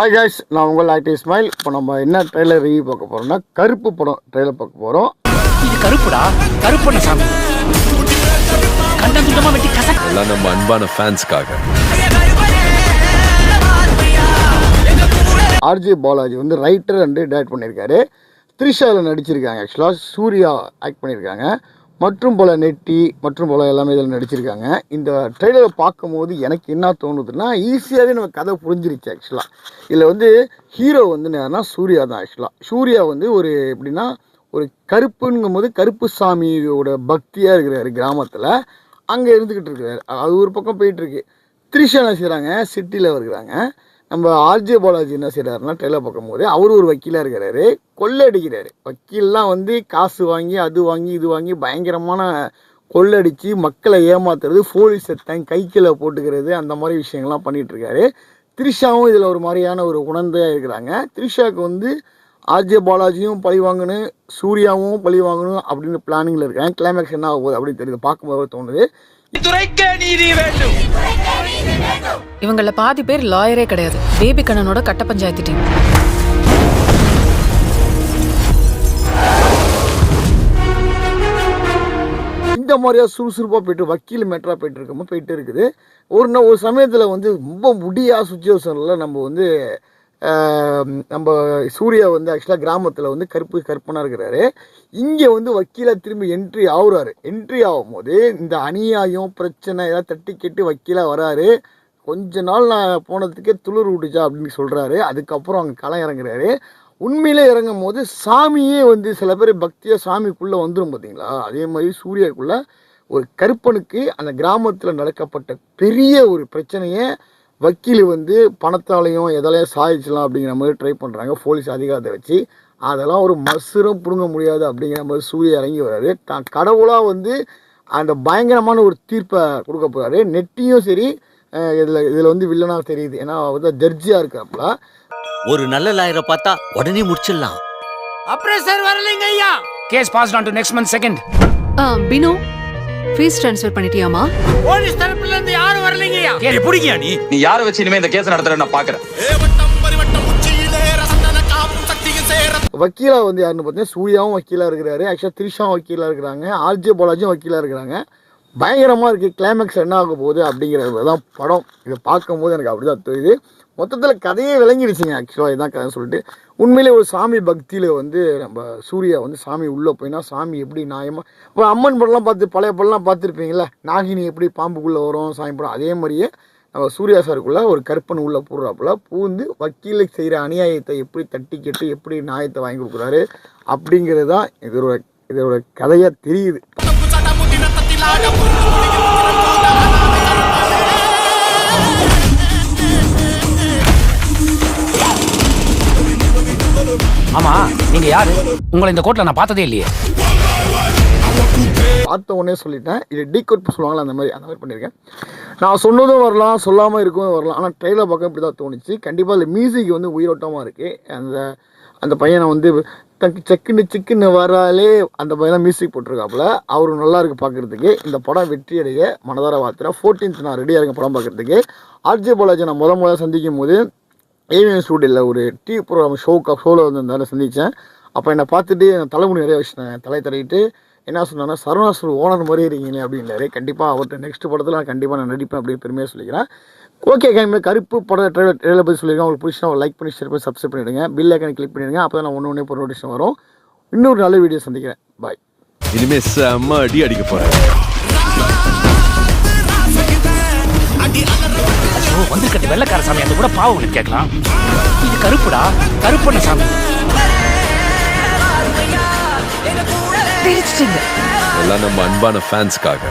Hi guys, நான் உங்கள் ஆக்டி இஸ்மாயில். இப்போ நம்ம என்ன ட்ரெய்லர் ரிவ்யூ பார்க்க போகிறோம்னா கருப்பு படம் ட்ரெய்லர் பார்க்க போகிறோம். இது கருப்புடா, கருப்பண்ண சாமி. கண்டம் துண்டமா வெட்டி கசக். எல்லாம் நம்ம அன்பான ஃபேன்ஸ்க்காக. ஆர்ஜே பாலாஜி வந்து ரைட்டர் அண்டு டைரக்ட் பண்ணியிருக்காரு. த்ரிஷாவில் நடிச்சிருக்காங்க. ஆக்சுவலாக சூர்யா ஆக்ட் பண்ணியிருக்காங்க. மற்றும் போல் நெட்டி மற்றும் போல் எல்லாமே இதில் நடிச்சிருக்காங்க. இந்த ட்ரெய்லரை பார்க்கும்போது எனக்கு என்ன தோணுதுன்னா, ஈஸியாகவே நம்ம கதை புரிஞ்சிருச்சு. ஆக்சுவலாக இதில் வந்து ஹீரோ வந்து யாருன்னா சூர்யா தான். ஆக்சுவலாக சூர்யா வந்து ஒரு எப்படின்னா ஒரு கருப்புங்கும் போது கருப்பு சாமியோட பக்தியாக இருக்கிறாரு. கிராமத்தில் அங்கே இருந்துக்கிட்டு இருக்கிறாரு. அது ஒரு பக்கம் போயிட்டுருக்கு. த்ரிஷா என்ன செய்கிறாங்க, சிட்டியில் இருக்கிறாங்க. நம்ம ஆர்ஜே பாலாஜி என்ன செய்கிறாருன்னா ட்ரெயிலர் பார்க்கும்போது அவர் ஒரு வக்கீலாக இருக்கிறாரு. கொள்ளடிக்கிறாரு. வக்கீல்லாம் வந்து காசு வாங்கி அது வாங்கி இது வாங்கி பயங்கரமான கொள்ளடிச்சு மக்களை ஏமாத்துறது, போலீஸை கைக்கில் போட்டுக்கிறது, அந்த மாதிரி விஷயங்கள்லாம் பண்ணிகிட்ருக்காரு. த்ரிஷாவும் இதில் ஒரு மாதிரியான ஒரு உணர்ந்தையாக இருக்கிறாங்க. த்ரிஷாவுக்கு வந்து ஆர்ஜே பாலாஜியும் பழி வாங்கணும், சூர்யாவும் பழி வாங்கணும் அப்படின்னு பிளானிங்கில் இருக்காங்க. கிளைமேக்ஸ் என்ன ஆகும் அப்படின்னு தெரியுது. பார்க்கும்போது தோணுது இவங்கள பாதி பேர் லாயரே கிடையாது. பேபி கண்ணனோட கட்ட பஞ்சாயத்து டீம். இந்த மாதிரியா சுறுசுறுப்பாக போயிட்டு வக்கீல் மேட்டராக போயிட்டு இருக்குது. ஒரு சமயத்தில் வந்து ரொம்ப முடியாத சுச்சுவேஷனில் நம்ம சூர்யா வந்து ஆக்சுவலாக கிராமத்தில் வந்து கருப்பனாக இருக்கிறாரு. இங்கே வந்து வக்கீலாக திரும்பி என்ட்ரி ஆகுறாரு. என்ட்ரி ஆகும்போது இந்த அநியாயம் பிரச்சனை எல்லாம் தட்டி கேட்டு வக்கீலாக வராரு. கொஞ்ச நாள் நான் போனதுக்கே துளிர் விட்டுச்சா அப்படின்னு சொல்கிறாரு. அதுக்கப்புறம் அங்கே களம் இறங்குறாரு. உண்மையிலே இறங்கும் போது சாமியே வந்து சில பேர் பக்தியாக சாமிக்குள்ளே வந்துடும் பார்த்தீங்களா. அதே மாதிரி சூர்யாவுக்குள்ளே ஒரு கருப்பனுக்கு அந்த கிராமத்தில் நடக்கப்பட்ட பெரிய ஒரு பிரச்சனையை வக்கீல் வந்து பணத்தாலையும் எதாலையும் சாதிச்சலாம் அப்படிங்கிற மாதிரி ட்ரை பண்ணுறாங்க போலீஸ் அதிகாரத்தை வச்சு. அதெல்லாம் ஒரு மசுரம் பிடுங்க முடியாது அப்படிங்கிற மாதிரி சூர்யா இறங்கி வர்றாரு. தான் கடவுளாக வந்து அந்த பயங்கரமான ஒரு தீர்ப்பை கொடுக்க போகிறாரு. நெட்டியும் சரி இதில் வந்து வில்லனாக தெரியுது. ஏன்னா வந்து ஜட்ஜியாக இருக்காப்புல. ஒரு நல்ல லாயரை பார்த்தா உடனே முடிச்சிடலாம். அப்புறம் சார் வரலைங்க ஐயா. Case passed on to next month second. Binu fees transfer பண்ணிட்டியாமா? போலீஸ் தரப்புல இருந்து யாரும் வரலைங்க ஐயா. எப்படிங்க நீ யாரை வச்சு இனிமே இந்த கேஸ் நடத்துற நான் பாக்குறேன். வக்கீலா வந்து யாருன்னு பார்த்தீங்கன்னா சூர்யாவும் வக்கீலாக இருக்கிறாரு. ஆக்சுவலாக த்ரிஷாவும் வக்கீலாக இருக்கிறாங்க. ஆர்ஜே பாலாஜியும் வக்கீலாக இருக்கிறாங்க. பயங்கரமாக இருக்குது. கிளைமேக்ஸ் என்ன ஆக போகுது அப்படிங்கிறது தான் படம். இதை பார்க்கும்போது எனக்கு அப்படி தான் தெரியுது. மொத்தத்தில் கதையே விளங்கிடுச்சுங்க. ஆக்சுவலாக இதான் கதை சொல்லிட்டு உண்மையிலே ஒரு சாமி பக்தியில் வந்து நம்ம சூர்யா வந்து சாமி உள்ளே போயினா சாமி எப்படி நியாயமாக இப்போ அம்மன் படம்லாம் பழைய படம்லாம் பார்த்துருப்பீங்களே, நாகினி எப்படி பாம்புக்குள்ளே வரும் சாமி படம், அதே மாதிரியே நம்ம சூர்யா சாருக்குள்ளே ஒரு கற்பனை உள்ளே பூர்றாப்புல பூந்து வக்கீலுக்கு செய்கிற அநியாயத்தை எப்படி தட்டி கேட்டு எப்படி நியாயத்தை வாங்கி கொடுக்குறாரு அப்படிங்கிறது தான் இதோட கதையாக தெரியுது. ஆமா, நீங்க யாரு? உங்களை இந்த கோர்ட்ல நான் பார்த்ததே இல்லையே. பார்த்த உடனே சொல்லிட்டேன். இது டீகோட் சொல்லுவாங்களா, அந்த மாதிரி பண்ணியிருக்கேன். நான் சொன்னதும் வரலாம், சொல்லாமல் இருக்கவும் வரலாம். ஆனால் ட்ரெயிலர் பார்க்க இப்படி தான் தோணுச்சு. கண்டிப்பாக அந்த மியூசிக் வந்து உயிரோட்டமாக இருக்குது. அந்த பையனை வந்து சிக்குன்னு வராலே அந்த பையன் மியூசிக் போட்டிருக்காப்புல. அவரு நல்லா இருக்குது பார்க்குறதுக்கு. இந்த படம் வெற்றி அடைய மனதார வாழ்த்துறேன். 14th நான் ரெடியாக இருக்கேன் படம் பார்க்குறதுக்கு. ஆர்ஜே பாலாஜி நான் முதல் சந்திக்கும் போது ஏவிஎம் ஸ்டூடியோவில் ஒரு டிவி ப்ரோக்ராம் ஷோவில் வந்து சந்தித்தேன். அப்போ என்னை பார்த்துட்டு தலைமுடி நிறைய வச்சுட்டேன். தலை தடவிட்டு என்ன சொன்னாங்கன்னா, சரவணாசுர் ஓனர் மாதிரி இருக்கீங்களே அப்படின்னாரு. கண்டிப்பாக அவர்கிட்ட நெக்ஸ்ட் படத்தில் நான் கண்டிப்பாக நான் நடிப்பேன் அப்படின்னு பெருமையாக சொல்லிக்கிறேன். ஓகே, கருப்பு படம் ட்ரெயிலர் பற்றி சொல்லியிருக்கேன். உங்களுக்கு பிடிச்சா லைக் பண்ணி ஷேர் பண்ணி சப்ஸ்கிரைப் பண்ணிவிடுங்க. பெல் ஐக்கானை கிளிக் பண்ணிவிடுங்க. அப்போ தான் நான் ஒன்று இப்போ நோட்டிஃபிகேஷன் வரும். இன்னொரு நல்ல வீடியோ சந்திக்கிறேன். பாய். இனிமேல் செம்ம அடி அடிக்க போகிறேன். வந்துருக்கிறது வெள்ளக்கார சாமி, அந்த கூட பாவம் கேட்கலாம். இது கருப்புடா, கருப்பண்ண சாமி. தெரிச்சிட்டீங்க. எல்லாம் நம்ம அன்பான ஃபேன்ஸ்க்காக.